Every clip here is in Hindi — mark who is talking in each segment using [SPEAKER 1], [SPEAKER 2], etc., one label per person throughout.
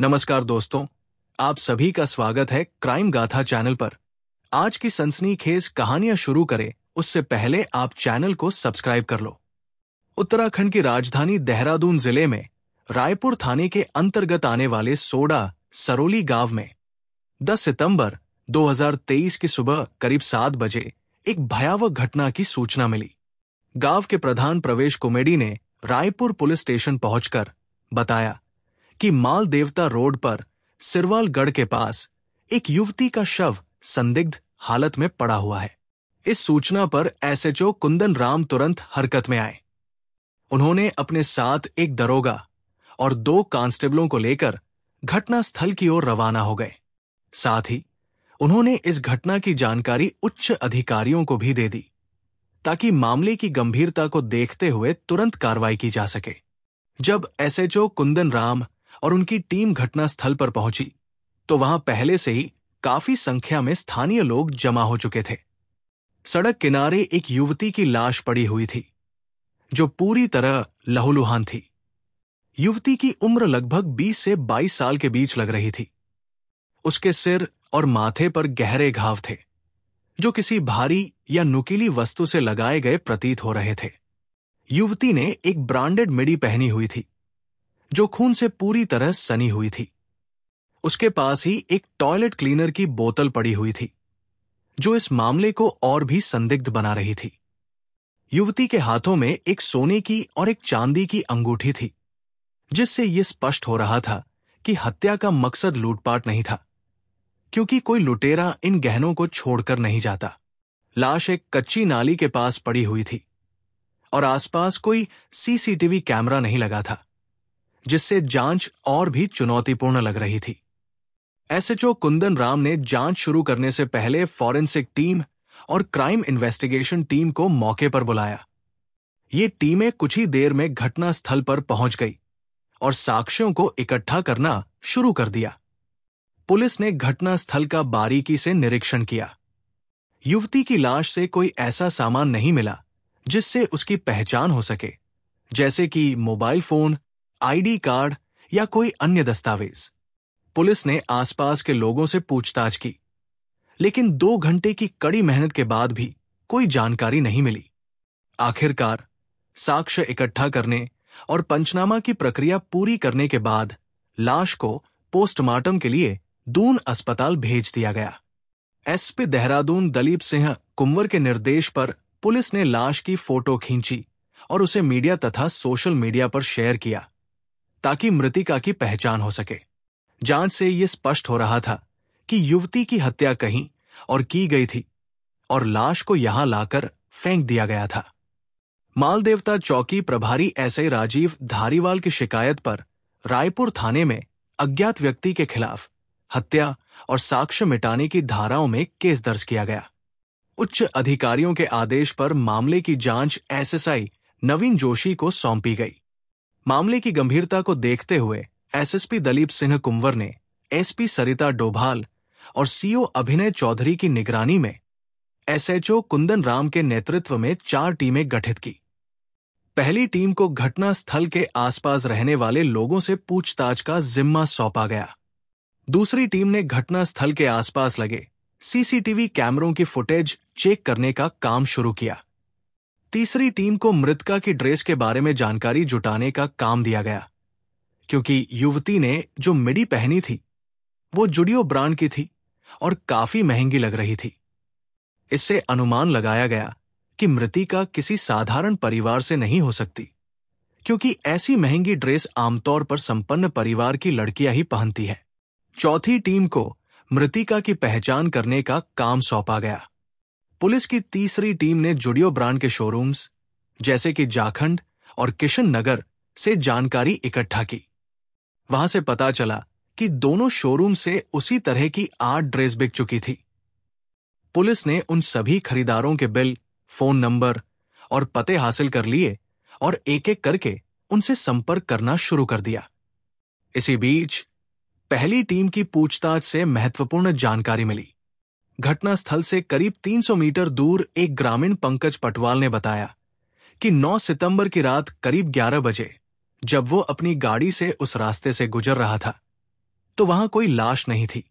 [SPEAKER 1] नमस्कार दोस्तों, आप सभी का स्वागत है क्राइम गाथा चैनल पर। आज की सनसनीखेज कहानियां शुरू करें उससे पहले आप चैनल को सब्सक्राइब कर लो। उत्तराखंड की राजधानी देहरादून जिले में रायपुर थाने के अंतर्गत आने वाले सोडा सरोली गांव में 10 सितंबर 2023 की सुबह करीब 7 बजे एक भयावह घटना की सूचना मिली। गांव के प्रधान प्रवेश कुमेडी ने रायपुर पुलिस स्टेशन पहुंचकर बताया कि माल देवता रोड पर सिरवालगढ़ के पास एक युवती का शव संदिग्ध हालत में पड़ा हुआ है। इस सूचना पर एसएचओ कुंदन राम तुरंत हरकत में आए। उन्होंने अपने साथ एक दरोगा और 2 कांस्टेबलों को लेकर घटनास्थल की ओर रवाना हो गए। साथ ही उन्होंने इस घटना की जानकारी उच्च अधिकारियों को भी दे दी ताकि मामले की गंभीरता को देखते हुए तुरंत कार्रवाई की जा सके। जब एसएचओ कुंदन राम और उनकी टीम घटनास्थल पर पहुंची तो वहां पहले से ही काफी संख्या में स्थानीय लोग जमा हो चुके थे। सड़क किनारे एक युवती की लाश पड़ी हुई थी जो पूरी तरह लहूलुहान थी। युवती की उम्र लगभग 20 से 22 साल के बीच लग रही थी। उसके सिर और माथे पर गहरे घाव थे जो किसी भारी या नुकीली वस्तु से लगाए गए प्रतीत हो रहे थे। युवती ने एक ब्रांडेड मिडी पहनी हुई थी जो खून से पूरी तरह सनी हुई थी। उसके पास ही एक टॉयलेट क्लीनर की बोतल पड़ी हुई थी जो इस मामले को और भी संदिग्ध बना रही थी। युवती के हाथों में एक सोने की और एक चांदी की अंगूठी थी जिससे यह स्पष्ट हो रहा था कि हत्या का मकसद लूटपाट नहीं था, क्योंकि कोई लुटेरा इन गहनों को छोड़कर नहीं जाता। लाश एक कच्ची नाली के पास पड़ी हुई थी और आसपास कोई सीसीटीवी कैमरा नहीं लगा था, जिससे जांच और भी चुनौतीपूर्ण लग रही थी। एसएचओ कुंदन राम ने जांच शुरू करने से पहले फॉरेंसिक टीम और क्राइम इन्वेस्टिगेशन टीम को मौके पर बुलाया। ये टीमें कुछ ही देर में घटनास्थल पर पहुंच गई और साक्ष्यों को इकट्ठा करना शुरू कर दिया। पुलिस ने घटनास्थल का बारीकी से निरीक्षण किया। युवती की लाश से कोई ऐसा सामान नहीं मिला जिससे उसकी पहचान हो सके, जैसे कि मोबाइल फोन, आईडी कार्ड या कोई अन्य दस्तावेज। पुलिस ने आसपास के लोगों से पूछताछ की, लेकिन 2 घंटे की कड़ी मेहनत के बाद भी कोई जानकारी नहीं मिली। आखिरकार साक्ष्य इकट्ठा करने और पंचनामा की प्रक्रिया पूरी करने के बाद लाश को पोस्टमार्टम के लिए दून अस्पताल भेज दिया गया। एसपी देहरादून दलीप सिंह कुंवर के निर्देश पर पुलिस ने लाश की फोटो खींची और उसे मीडिया तथा सोशल मीडिया पर शेयर किया ताकि मृतिका की पहचान हो सके। जांच से यह स्पष्ट हो रहा था कि युवती की हत्या कहीं और की गई थी और लाश को यहां लाकर फेंक दिया गया था। मालदेवता चौकी प्रभारी एसआई राजीव धारीवाल की शिकायत पर रायपुर थाने में अज्ञात व्यक्ति के खिलाफ हत्या और साक्ष्य मिटाने की धाराओं में केस दर्ज किया गया। उच्च अधिकारियों के आदेश पर मामले की जांच एसएसआई नवीन जोशी को सौंपी गई। मामले की गंभीरता को देखते हुए एसएसपी दलीप सिंह कुंवर ने एसपी सरिता डोभाल और सीओ अभिनय चौधरी की निगरानी में एसएचओ कुंदन राम के नेतृत्व में 4 टीमें गठित की। पहली टीम को घटनास्थल के आसपास रहने वाले लोगों से पूछताछ का जिम्मा सौंपा गया। दूसरी टीम ने घटनास्थल के आसपास लगे सीसीटीवी कैमरों की फुटेज चेक करने का काम शुरू किया। तीसरी टीम को मृतका की ड्रेस के बारे में जानकारी जुटाने का काम दिया गया, क्योंकि युवती ने जो मिडी पहनी थी वो जुडियो ब्रांड की थी और काफी महंगी लग रही थी। इससे अनुमान लगाया गया कि मृतिका किसी साधारण परिवार से नहीं हो सकती, क्योंकि ऐसी महंगी ड्रेस आमतौर पर संपन्न परिवार की लड़कियां ही पहनती हैं। चौथी टीम को मृतिका की पहचान करने का काम सौंपा गया। पुलिस की तीसरी टीम ने जुडियो ब्रांड के शोरूम्स जैसे कि जाखंड और किशन नगर से जानकारी इकट्ठा की। वहां से पता चला कि दोनों शोरूम से उसी तरह की 8 ड्रेस बिक चुकी थी। पुलिस ने उन सभी खरीदारों के बिल, फोन नंबर और पते हासिल कर लिए और एक-एक करके उनसे संपर्क करना शुरू कर दिया। इसी बीच पहली टीम की पूछताछ से महत्वपूर्ण जानकारी मिली। घटनास्थल से करीब 300 मीटर दूर एक ग्रामीण पंकज पटवाल ने बताया कि 9 सितंबर की रात करीब 11 बजे जब वो अपनी गाड़ी से उस रास्ते से गुजर रहा था तो वहां कोई लाश नहीं थी।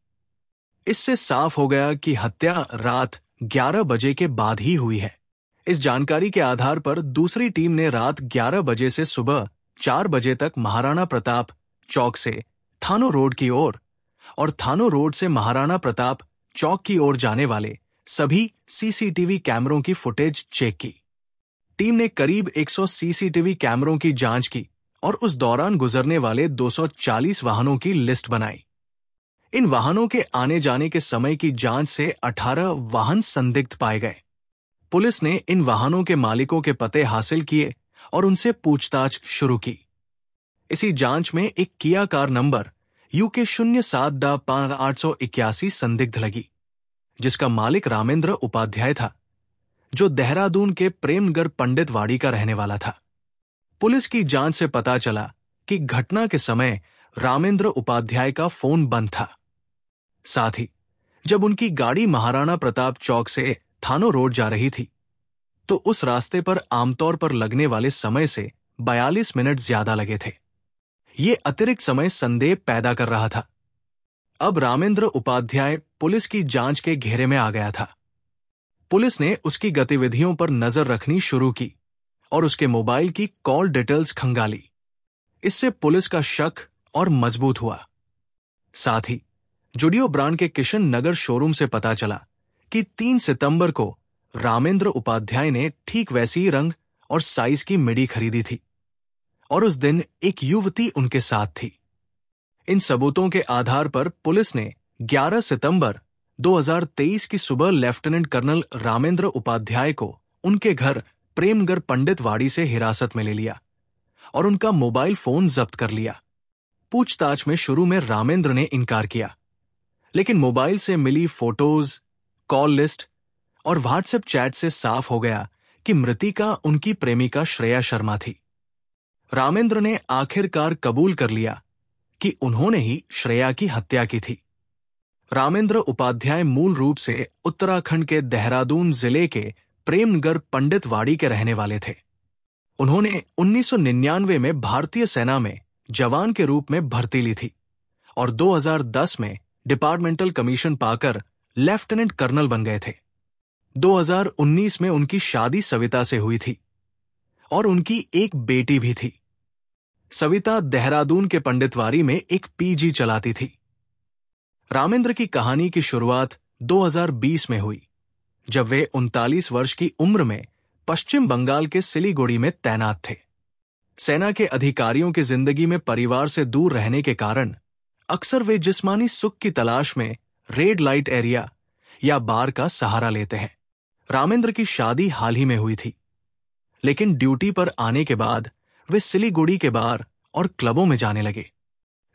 [SPEAKER 1] इससे साफ हो गया कि हत्या रात 11 बजे के बाद ही हुई है। इस जानकारी के आधार पर दूसरी टीम ने रात 11 बजे से सुबह 4 बजे तक महाराणा प्रताप चौक से थानो रोड की ओर और थानो रोड से महाराणा प्रताप चौक की ओर जाने वाले सभी सीसीटीवी कैमरों की फुटेज चेक की। टीम ने करीब 100 सीसीटीवी कैमरों की जांच की और उस दौरान गुजरने वाले 240 वाहनों की लिस्ट बनाई। इन वाहनों के आने जाने के समय की जांच से 18 वाहन संदिग्ध पाए गए। पुलिस ने इन वाहनों के मालिकों के पते हासिल किए और उनसे पूछताछ शुरू की। इसी जांच में एक किया कार नंबर UK 07-881 संदिग्ध लगी, जिसका मालिक रामेंद्र उपाध्याय था, जो देहरादून के प्रेमनगर पंडित वाड़ी का रहने वाला था। पुलिस की जांच से पता चला कि घटना के समय रामेंद्र उपाध्याय का फोन बंद था। साथ ही जब उनकी गाड़ी महाराणा प्रताप चौक से थानो रोड जा रही थी, तो उस रास्ते पर आमतौर पर लगने वाले समय से 42 मिनट ज्यादा लगे थे। ये अतिरिक्त समय संदेह पैदा कर रहा था। अब रामेंद्र उपाध्याय पुलिस की जांच के घेरे में आ गया था। पुलिस ने उसकी गतिविधियों पर नजर रखनी शुरू की और उसके मोबाइल की कॉल डिटेल्स खंगाली। इससे पुलिस का शक और मजबूत हुआ। साथ ही जुडियो ब्रांड के किशन नगर शोरूम से पता चला कि 3 सितंबर को रामेंद्र उपाध्याय ने ठीक वैसी रंग और साइज की मिडी खरीदी थी और उस दिन एक युवती उनके साथ थी। इन सबूतों के आधार पर पुलिस ने 11 सितंबर 2023 की सुबह लेफ्टिनेंट कर्नल रामेंद्र उपाध्याय को उनके घर प्रेमनगर पंडित वाड़ी से हिरासत में ले लिया और उनका मोबाइल फोन जब्त कर लिया। पूछताछ में शुरू में रामेंद्र ने इनकार किया, लेकिन मोबाइल से मिली फोटोज, कॉल लिस्ट और व्हाट्सएप चैट से साफ हो गया कि मृतिका उनकी प्रेमिका श्रेया शर्मा थी। रामेंद्र ने आखिरकार कबूल कर लिया कि उन्होंने ही श्रेया की हत्या की थी। रामेंद्र उपाध्याय मूल रूप से उत्तराखंड के देहरादून जिले के प्रेमनगर पंडित वाड़ी के रहने वाले थे। उन्होंने 1999 में भारतीय सेना में जवान के रूप में भर्ती ली थी और 2010 में डिपार्टमेंटल कमीशन पाकर लेफ्टिनेंट कर्नल बन गए थे। 2019 में उनकी शादी सविता से हुई थी और उनकी एक बेटी भी थी। सविता देहरादून के पंडितवाड़ी में एक PG चलाती थी। रामेंद्र की कहानी की शुरुआत 2020 में हुई, जब वे 39 वर्ष की उम्र में पश्चिम बंगाल के सिलीगुड़ी में तैनात थे। सेना के अधिकारियों की जिंदगी में परिवार से दूर रहने के कारण अक्सर वे जिस्मानी सुख की तलाश में रेड लाइट एरिया या बार का सहारा लेते हैं। रामेंद्र की शादी हाल ही में हुई थी, लेकिन ड्यूटी पर आने के बाद वे सिलीगुड़ी के बार और क्लबों में जाने लगे।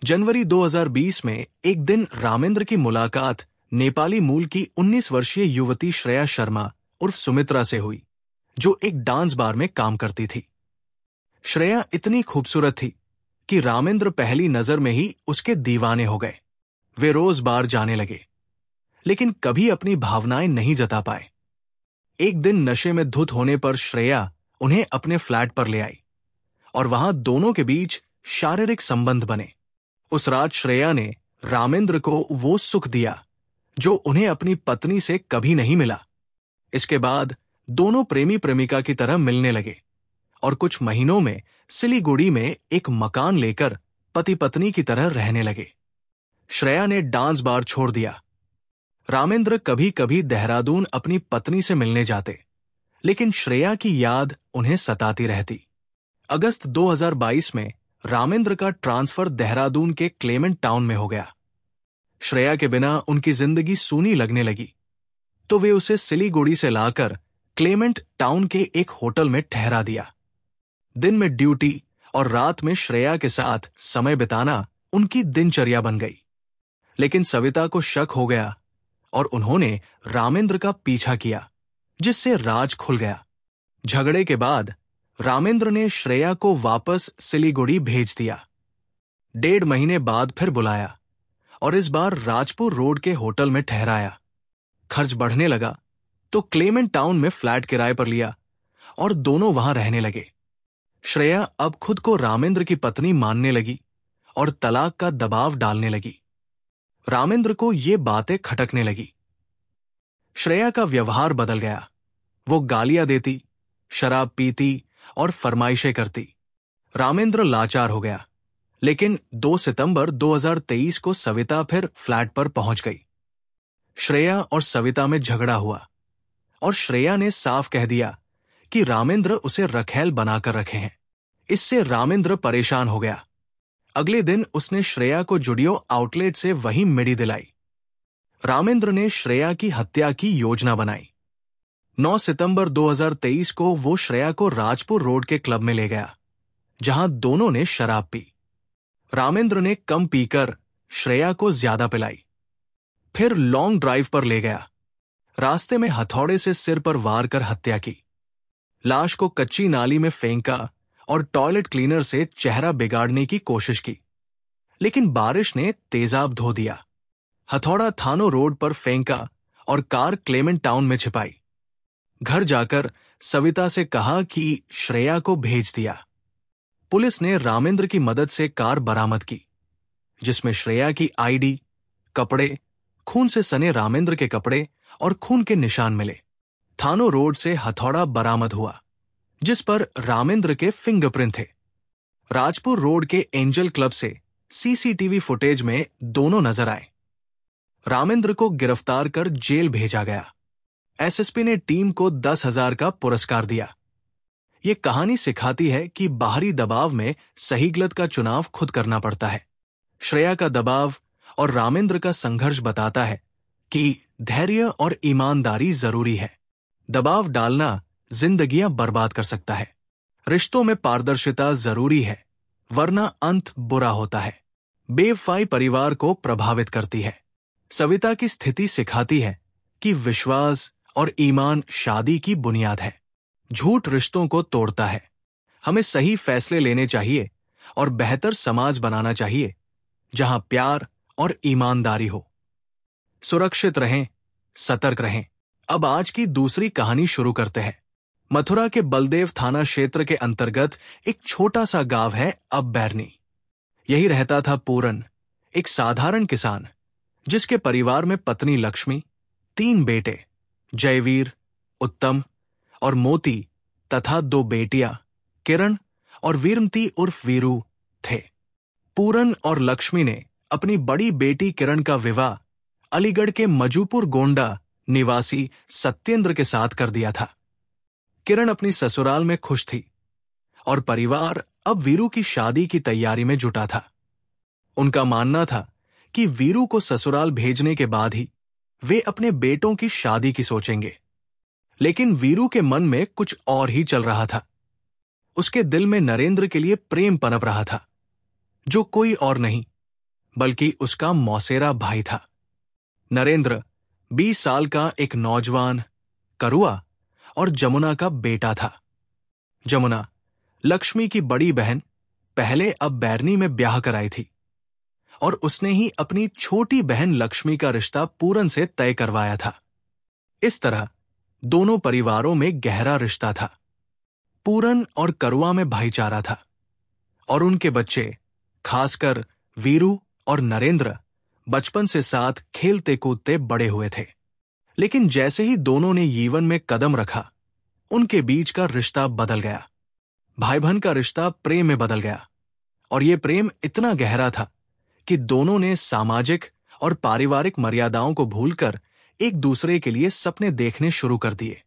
[SPEAKER 1] जनवरी 2020 में एक दिन रामेंद्र की मुलाकात नेपाली मूल की 19 वर्षीय युवती श्रेया शर्मा उर्फ सुमित्रा से हुई, जो एक डांस बार में काम करती थी। श्रेया इतनी खूबसूरत थी कि रामेंद्र पहली नजर में ही उसके दीवाने हो गए। वे रोज बार जाने लगे, लेकिन कभी अपनी भावनाएं नहीं जता पाए। एक दिन नशे में धुत होने पर श्रेया उन्हें अपने फ्लैट पर ले आई और वहां दोनों के बीच शारीरिक संबंध बने। उस रात श्रेया ने रामेंद्र को वो सुख दिया जो उन्हें अपनी पत्नी से कभी नहीं मिला। इसके बाद दोनों प्रेमी प्रेमिका की तरह मिलने लगे और कुछ महीनों में सिलीगुड़ी में एक मकान लेकर पति पत्नी की तरह रहने लगे। श्रेया ने डांस बार छोड़ दिया। रामेंद्र कभी कभी देहरादून अपनी पत्नी से मिलने जाते, लेकिन श्रेया की याद उन्हें सताती रहती। अगस्त 2022 में रामेंद्र का ट्रांसफर देहरादून के क्लेमेंट टाउन में हो गया। श्रेया के बिना उनकी जिंदगी सूनी लगने लगी, तो वे उसे सिलीगुड़ी से लाकर क्लेमेंट टाउन के एक होटल में ठहरा दिया। दिन में ड्यूटी और रात में श्रेया के साथ समय बिताना उनकी दिनचर्या बन गई। लेकिन सविता को शक हो गया और उन्होंने रामेंद्र का पीछा किया, जिससे राज खुल गया। झगड़े के बाद रामेंद्र ने श्रेया को वापस सिलीगुड़ी भेज दिया। 1.5 महीने बाद फिर बुलाया और इस बार राजपुर रोड के होटल में ठहराया। खर्च बढ़ने लगा तो क्लेमेंट टाउन में फ्लैट किराए पर लिया और दोनों वहां रहने लगे। श्रेया अब खुद को रामेंद्र की पत्नी मानने लगी और तलाक का दबाव डालने लगी। रामेंद्र को ये बातें खटकने लगी। श्रेया का व्यवहार बदल गया। वो गालियां देती, शराब पीती और फरमाइशें करती। रामेंद्र लाचार हो गया। लेकिन 2 सितंबर 2023 को सविता फिर फ्लैट पर पहुंच गई। श्रेया और सविता में झगड़ा हुआ और श्रेया ने साफ कह दिया कि रामेंद्र उसे रखैल बनाकर रखे हैं। इससे रामेंद्र परेशान हो गया। अगले दिन उसने श्रेया को जुडियो आउटलेट से वही मिडी दिलाई। रामेंद्र ने श्रेया की हत्या की योजना बनाई। 9 सितंबर 2023 को वो श्रेया को राजपुर रोड के क्लब में ले गया, जहां दोनों ने शराब पी। रामेंद्र ने कम पीकर श्रेया को ज्यादा पिलाई। फिर लॉन्ग ड्राइव पर ले गया। रास्ते में हथौड़े से सिर पर वार कर हत्या की। लाश को कच्ची नाली में फेंका और टॉयलेट क्लीनर से चेहरा बिगाड़ने की कोशिश की, लेकिन बारिश ने तेजाब धो दिया। हथौड़ा थानो रोड पर फेंका और कार क्लेमेंट टाउन में छिपाई। घर जाकर सविता से कहा कि श्रेया को भेज दिया। पुलिस ने रामेंद्र की मदद से कार बरामद की, जिसमें श्रेया की आईडी, कपड़े, खून से सने रामेंद्र के कपड़े और खून के निशान मिले। थानो रोड से हथौड़ा बरामद हुआ, जिस पर रामेंद्र के फिंगरप्रिंट थे। राजपुर रोड के एंजल क्लब से सीसीटीवी फुटेज में दोनों नजर आए। रामेंद्र को गिरफ्तार कर जेल भेजा गया। एसएसपी ने टीम को 10,000 का पुरस्कार दिया। ये कहानी सिखाती है कि बाहरी दबाव में सही गलत का चुनाव खुद करना पड़ता है। श्रेया का दबाव और रामेंद्र का संघर्ष बताता है कि धैर्य और ईमानदारी जरूरी है। दबाव डालना जिंदगियां बर्बाद कर सकता है। रिश्तों में पारदर्शिता जरूरी है, वरना अंत बुरा होता है। बेवफाई परिवार को प्रभावित करती है। सविता की स्थिति सिखाती है कि विश्वास और ईमान शादी की बुनियाद है। झूठ रिश्तों को तोड़ता है। हमें सही फैसले लेने चाहिए और बेहतर समाज बनाना चाहिए, जहां प्यार और ईमानदारी हो। सुरक्षित रहें, सतर्क रहें। अब आज की दूसरी कहानी शुरू करते हैं। मथुरा के बलदेव थाना क्षेत्र के अंतर्गत एक छोटा सा गांव है अब बैरनी। यही रहता था पूरन, एक साधारण किसान, जिसके परिवार में पत्नी लक्ष्मी, 3 बेटे जयवीर, उत्तम और मोती तथा 2 बेटियां किरण और वीरमती उर्फ वीरू थे। पूरन और लक्ष्मी ने अपनी बड़ी बेटी किरण का विवाह अलीगढ़ के मजूपुर गोंडा निवासी सत्येंद्र के साथ कर दिया था। किरण अपनी ससुराल में खुश थी और परिवार अब वीरू की शादी की तैयारी में जुटा था। उनका मानना था कि वीरू को ससुराल भेजने के बाद ही वे अपने बेटों की शादी की सोचेंगे। लेकिन वीरू के मन में कुछ और ही चल रहा था। उसके दिल में नरेंद्र के लिए प्रेम पनप रहा था, जो कोई और नहीं बल्कि उसका मौसेरा भाई था। नरेंद्र 20 साल का एक नौजवान, करुआ और जमुना का बेटा था। जमुना लक्ष्मी की बड़ी बहन पहले अब बैरनी में ब्याह कराई थी और उसने ही अपनी छोटी बहन लक्ष्मी का रिश्ता पूरन से तय करवाया था। इस तरह दोनों परिवारों में गहरा रिश्ता था। पूरन और करुआ में भाईचारा था और उनके बच्चे, खासकर वीरू और नरेंद्र, बचपन से साथ खेलते कूदते बड़े हुए थे। लेकिन जैसे ही दोनों ने जीवन में कदम रखा, उनके बीच का रिश्ता बदल गया। भाई बहन का रिश्ता प्रेम में बदल गया और यह प्रेम इतना गहरा था कि दोनों ने सामाजिक और पारिवारिक मर्यादाओं को भूलकर एक दूसरे के लिए सपने देखने शुरू कर दिए।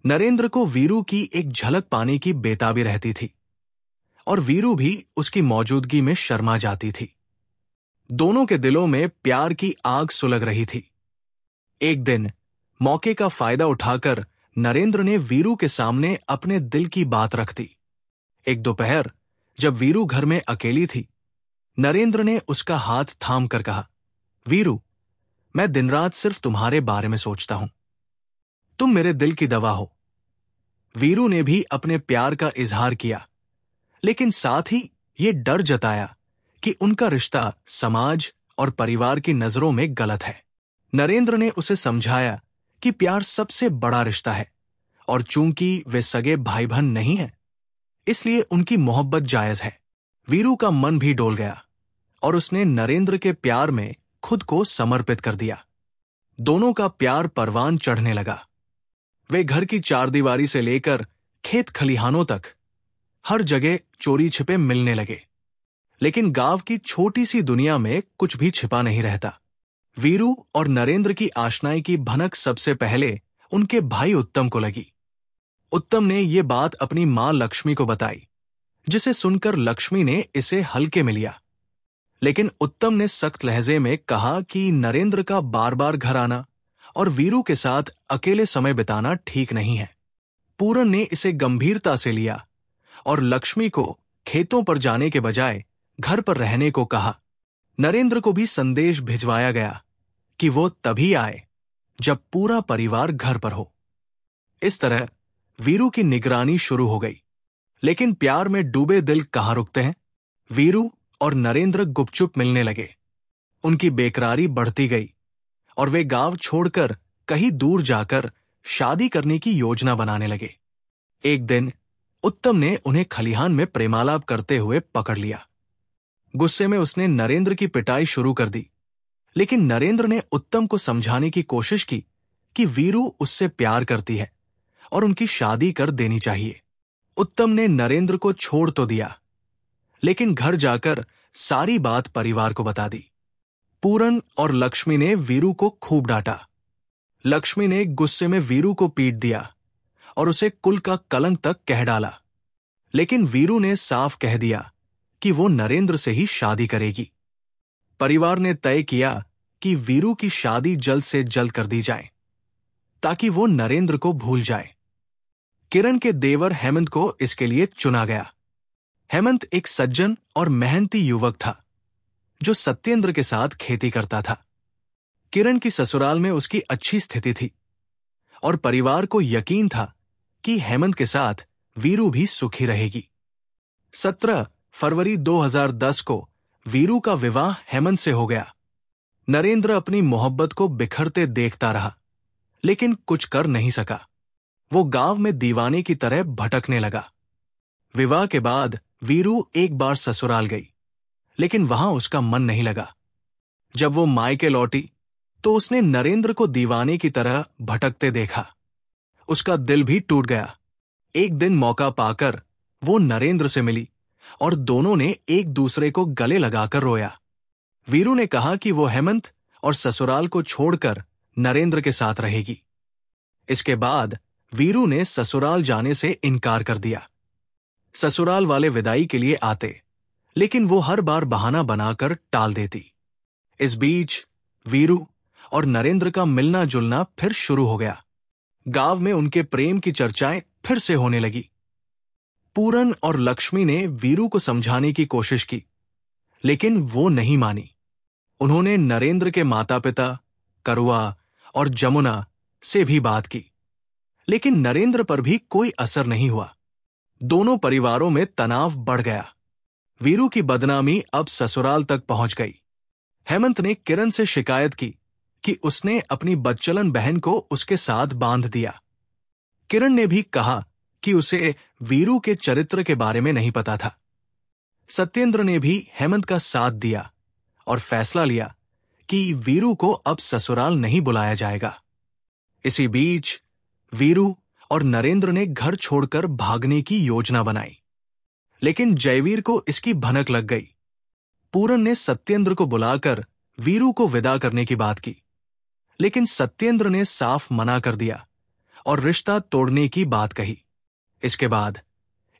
[SPEAKER 1] नरेंद्र को वीरू की एक झलक पाने की बेताबी रहती थी और वीरू भी उसकी मौजूदगी में शर्मा जाती थी। दोनों के दिलों में प्यार की आग सुलग रही थी। एक दिन मौके का फायदा उठाकर नरेंद्र ने वीरू के सामने अपने दिल की बात रख दी। एक दोपहर जब वीरू घर में अकेली थी, नरेंद्र ने उसका हाथ थाम कर कहा, वीरू, मैं दिन रात सिर्फ तुम्हारे बारे में सोचता हूं। तुम मेरे दिल की दवा हो। वीरू ने भी अपने प्यार का इजहार किया, लेकिन साथ ही ये डर जताया कि उनका रिश्ता समाज और परिवार की नजरों में गलत है। नरेंद्र ने उसे समझाया कि प्यार सबसे बड़ा रिश्ता है और चूंकि वे सगे भाई बहन नहीं हैं, इसलिए उनकी मोहब्बत जायज है। वीरू का मन भी डोल गया और उसने नरेंद्र के प्यार में खुद को समर्पित कर दिया। दोनों का प्यार परवान चढ़ने लगा। वे घर की चारदीवारी से लेकर खेत खलिहानों तक हर जगह चोरी छिपे मिलने लगे। लेकिन गांव की छोटी सी दुनिया में कुछ भी छिपा नहीं रहता। वीरू और नरेंद्र की आशनाई की भनक सबसे पहले उनके भाई उत्तम को लगी। उत्तम ने ये बात अपनी मां लक्ष्मी को बताई, जिसे सुनकर लक्ष्मी ने इसे हल्के में लिया। लेकिन उत्तम ने सख्त लहजे में कहा कि नरेंद्र का बार बार घर आना और वीरू के साथ अकेले समय बिताना ठीक नहीं है। पूरन ने इसे गंभीरता से लिया और लक्ष्मी को खेतों पर जाने के बजाय घर पर रहने को कहा। नरेंद्र को भी संदेश भिजवाया गया कि वो तभी आए जब पूरा परिवार घर पर हो। इस तरह वीरू की निगरानी शुरू हो गई। लेकिन प्यार में डूबे दिल कहाँ रुकते हैं। वीरू और नरेंद्र गुपचुप मिलने लगे। उनकी बेकरारी बढ़ती गई और वे गांव छोड़कर कहीं दूर जाकर शादी करने की योजना बनाने लगे। एक दिन उत्तम ने उन्हें खलिहान में प्रेमालाप करते हुए पकड़ लिया। गुस्से में उसने नरेंद्र की पिटाई शुरू कर दी। लेकिन नरेंद्र ने उत्तम को समझाने की कोशिश की कि वीरू उससे प्यार करती है और उनकी शादी कर देनी चाहिए। उत्तम ने नरेंद्र को छोड़ तो दिया, लेकिन घर जाकर सारी बात परिवार को बता दी। पूरन और लक्ष्मी ने वीरू को खूब डांटा। लक्ष्मी ने गुस्से में वीरू को पीट दिया और उसे कुल का कलंक तक कह डाला। लेकिन वीरू ने साफ कह दिया कि वो नरेंद्र से ही शादी करेगी। परिवार ने तय किया कि वीरू की शादी जल्द से जल्द कर दी जाए ताकि वो नरेंद्र को भूल जाए। किरण के देवर हेमंत को इसके लिए चुना गया। हेमंत एक सज्जन और मेहनती युवक था जो सत्येंद्र के साथ खेती करता था। किरण की ससुराल में उसकी अच्छी स्थिति थी और परिवार को यकीन था कि हेमंत के साथ वीरू भी सुखी रहेगी। 17 फरवरी 2010 को वीरू का विवाह हेमंत से हो गया। नरेंद्र अपनी मोहब्बत को बिखरते देखता रहा, लेकिन कुछ कर नहीं सका। वो गांव में दीवाने की तरह भटकने लगा। विवाह के बाद वीरू एक बार ससुराल गई, लेकिन वहां उसका मन नहीं लगा। जब वो मायके लौटी तो उसने नरेंद्र को दीवाने की तरह भटकते देखा। उसका दिल भी टूट गया। एक दिन मौका पाकर वो नरेंद्र से मिली और दोनों ने एक दूसरे को गले लगाकर रोया। वीरू ने कहा कि वो हेमंत और ससुराल को छोड़कर नरेंद्र के साथ रहेगी। इसके बाद वीरू ने ससुराल जाने से इनकार कर दिया। ससुराल वाले विदाई के लिए आते, लेकिन वो हर बार बहाना बनाकर टाल देती। इस बीच वीरू और नरेंद्र का मिलना जुलना फिर शुरू हो गया। गांव में उनके प्रेम की चर्चाएं फिर से होने लगी। पूरन और लक्ष्मी ने वीरू को समझाने की कोशिश की, लेकिन वो नहीं मानी। उन्होंने नरेंद्र के माता पिता करुआ और जमुना से भी बात की, लेकिन नरेंद्र पर भी कोई असर नहीं हुआ। दोनों परिवारों में तनाव बढ़ गया। वीरू की बदनामी अब ससुराल तक पहुंच गई। हेमंत ने किरण से शिकायत की कि उसने अपनी बदचलन बहन को उसके साथ बांध दिया। किरण ने भी कहा कि उसे वीरू के चरित्र के बारे में नहीं पता था। सत्येंद्र ने भी हेमंत का साथ दिया और फैसला लिया कि वीरू को अब ससुराल नहीं बुलाया जाएगा। इसी बीच वीरू और नरेंद्र ने घर छोड़कर भागने की योजना बनाई, लेकिन जयवीर को इसकी भनक लग गई। पूरन ने सत्येंद्र को बुलाकर वीरू को विदा करने की बात की, लेकिन सत्येंद्र ने साफ मना कर दिया और रिश्ता तोड़ने की बात कही। इसके बाद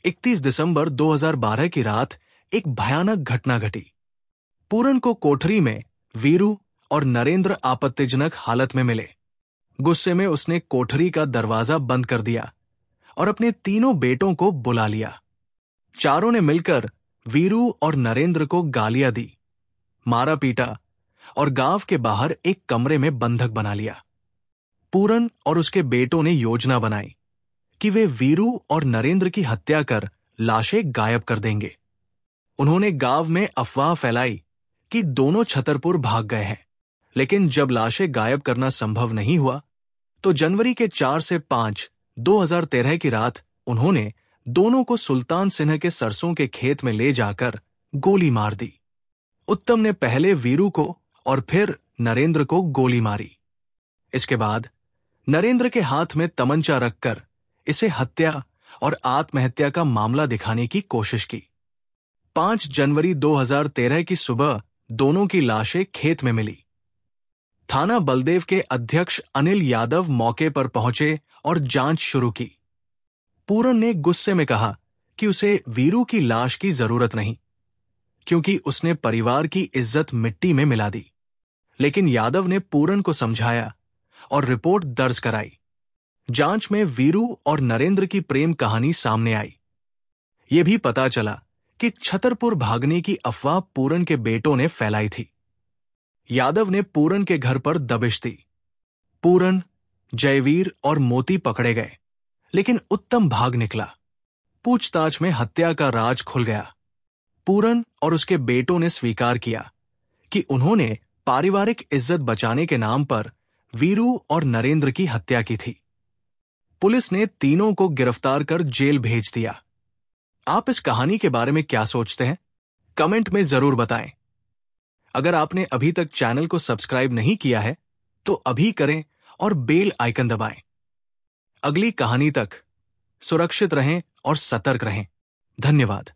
[SPEAKER 1] 31 दिसंबर 2012 की रात एक भयानक घटना घटी। पूरन को कोठरी में वीरू और नरेंद्र आपत्तिजनक हालत में मिले। गुस्से में उसने कोठरी का दरवाजा बंद कर दिया और अपने तीनों बेटों को बुला लिया। चारों ने मिलकर वीरू और नरेंद्र को गालियां दी, मारा पीटा और गांव के बाहर एक कमरे में बंधक बना लिया। पूरन और उसके बेटों ने योजना बनाई कि वे वीरू और नरेंद्र की हत्या कर लाशें गायब कर देंगे। उन्होंने गांव में अफवाह फैलाई कि दोनों छतरपुर भाग गए हैं, लेकिन जब लाशें गायब करना संभव नहीं हुआ तो जनवरी के 4 से 5, 2013 की रात उन्होंने दोनों को सुल्तान सिन्ह के सरसों के खेत में ले जाकर गोली मार दी। उत्तम ने पहले वीरू को और फिर नरेंद्र को गोली मारी। इसके बाद नरेंद्र के हाथ में तमंचा रखकर इसे हत्या और आत्महत्या का मामला दिखाने की कोशिश की। 5 जनवरी 2013 की सुबह दोनों की लाशें खेत में मिली। थाना बलदेव के अध्यक्ष अनिल यादव मौके पर पहुंचे और जांच शुरू की। पूरन ने गुस्से में कहा कि उसे वीरू की लाश की जरूरत नहीं, क्योंकि उसने परिवार की इज्जत मिट्टी में मिला दी। लेकिन यादव ने पूरन को समझाया और रिपोर्ट दर्ज कराई। जांच में वीरू और नरेंद्र की प्रेम कहानी सामने आई। यह भी पता चला कि छतरपुर भागने की अफवाह पूरन के बेटों ने फैलाई थी। यादव ने पूरन के घर पर दबिश दी। पूरन, जयवीर और मोती पकड़े गए, लेकिन उत्तम भाग निकला। पूछताछ में हत्या का राज खुल गया। पूरन और उसके बेटों ने स्वीकार किया कि उन्होंने पारिवारिक इज्जत बचाने के नाम पर वीरू और नरेंद्र की हत्या की थी। पुलिस ने तीनों को गिरफ्तार कर जेल भेज दिया। आप इस कहानी के बारे में क्या सोचते हैं? कमेंट में जरूर बताएं। अगर आपने अभी तक चैनल को सब्सक्राइब नहीं किया है तो अभी करें और बेल आइकन दबाएं। अगली कहानी तक सुरक्षित रहें और सतर्क रहें। धन्यवाद।